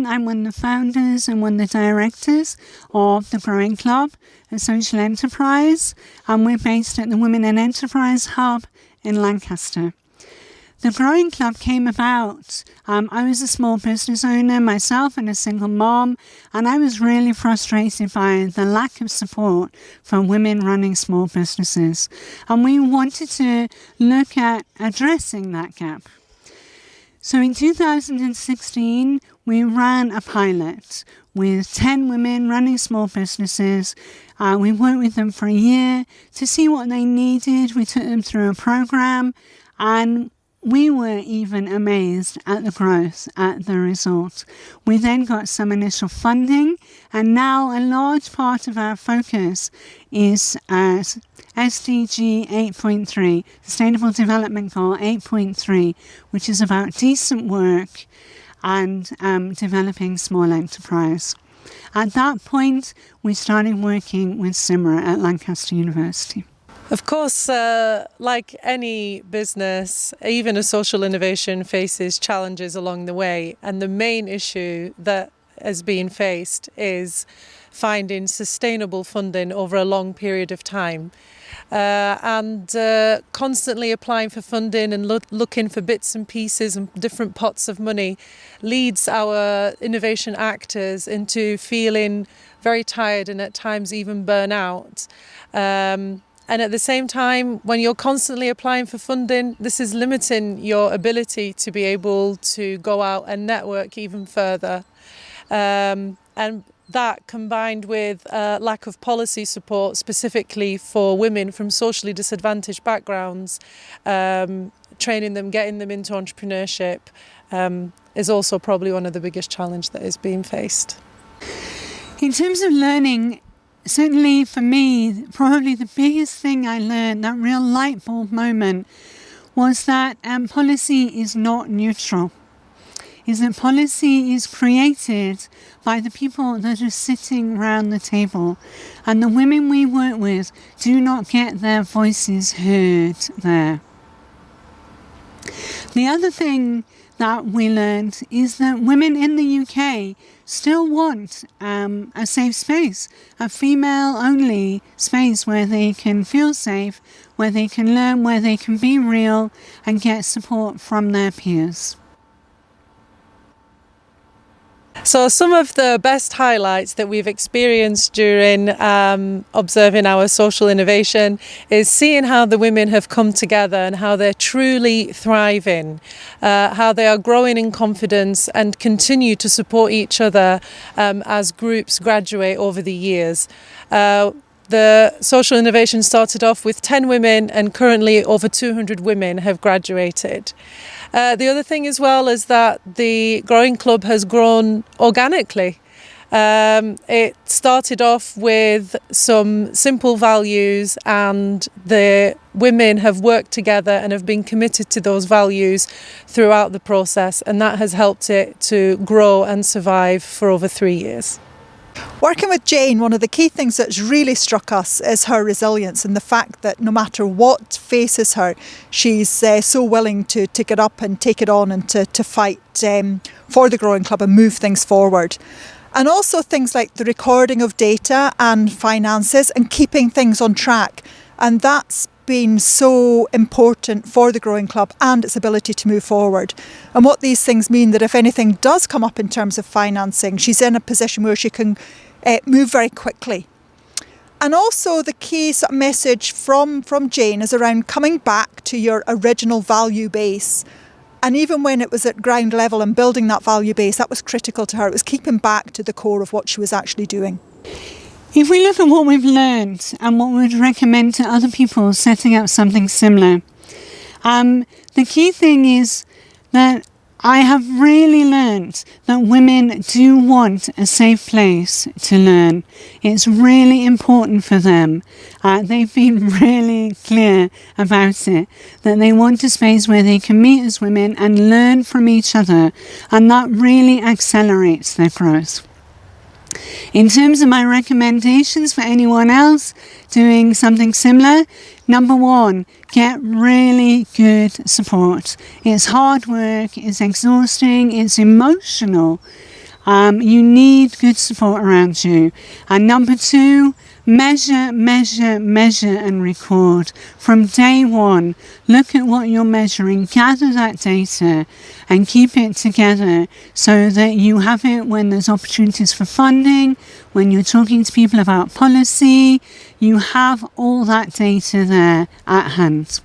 I'm one of the founders and one of the directors of the Growing Club, a social enterprise, and we're based at the Women in Enterprise Hub in Lancaster. The Growing Club came about. I was a small business owner myself and a single mom, and I was really frustrated by the lack of support for women running small businesses. And we wanted to look at addressing that gap. So in 2016, we ran a pilot with 10 women running small businesses. We worked with them for a year to see what they needed. We took them through a program, and we were even amazed at the growth at the result. We then got some initial funding, and now a large part of our focus is SDG 8.3, Sustainable Development Goal 8.3, which is about decent work and developing small enterprise. At that point, we started working with SIMRA at Lancaster University. Of course, like any business, even a social innovation faces challenges along the way. And the main issue that is being faced is finding sustainable funding over a long period of time. And constantly applying for funding and looking for bits and pieces and different pots of money leads our innovation actors into feeling very tired and at times even burn out. And at the same time, when you're constantly applying for funding, this is limiting your ability to be able to go out and network even further. And that, combined with lack of policy support specifically for women from socially disadvantaged backgrounds, training them, getting them into entrepreneurship, is also probably one of the biggest challenges that is being faced. In terms of learning, certainly for me, probably the biggest thing I learned, that real light bulb moment, was that policy is not neutral. Is that policy is created by the people that are sitting around the table. And the women we work with do not get their voices heard there. The other thing that we learned is that women in the UK still want a safe space, a female-only space where they can feel safe, where they can learn, where they can be real and get support from their peers. So some of the best highlights that we've experienced during observing our social innovation is seeing how the women have come together and how they're truly thriving, how they are growing in confidence and continue to support each other as groups graduate over the years. The social innovation started off with 10 women and currently over 200 women have graduated. The other thing as well is that the Growing Club has grown organically. It started off with some simple values and the women have worked together and have been committed to those values throughout the process, and that has helped it to grow and survive for over 3 years. Working with Jane, one of the key things that's really struck us is her resilience and the fact that no matter what faces her, she's so willing to get up and take it on and to fight for the Growing Club and move things forward. And also things like the recording of data and finances and keeping things on track. And that's been so important for the Growing Club and its ability to move forward. And what these things mean, that if anything does come up in terms of financing, she's in a position where she can move very quickly. And also the key sort of message from Jane is around coming back to your original value base. And even when it was at ground level and building that value base, that was critical to her. It was keeping back to the core of what she was actually doing. If we look at what we've learned and what we would recommend to other people setting up something similar, the key thing is that I have really learned that women do want a safe place to learn. It's really important for them. They've been really clear about it, that they want a space where they can meet as women and learn from each other, and that really accelerates their growth. In terms of my recommendations for anyone else doing something similar, number one, get really good support. It's hard work, it's exhausting, it's emotional, You need good support around you. And number 2, measure, measure, measure and record. From day one, look at what you're measuring, gather that data and keep it together so that you have it when there's opportunities for funding, when you're talking to people about policy, you have all that data there at hand.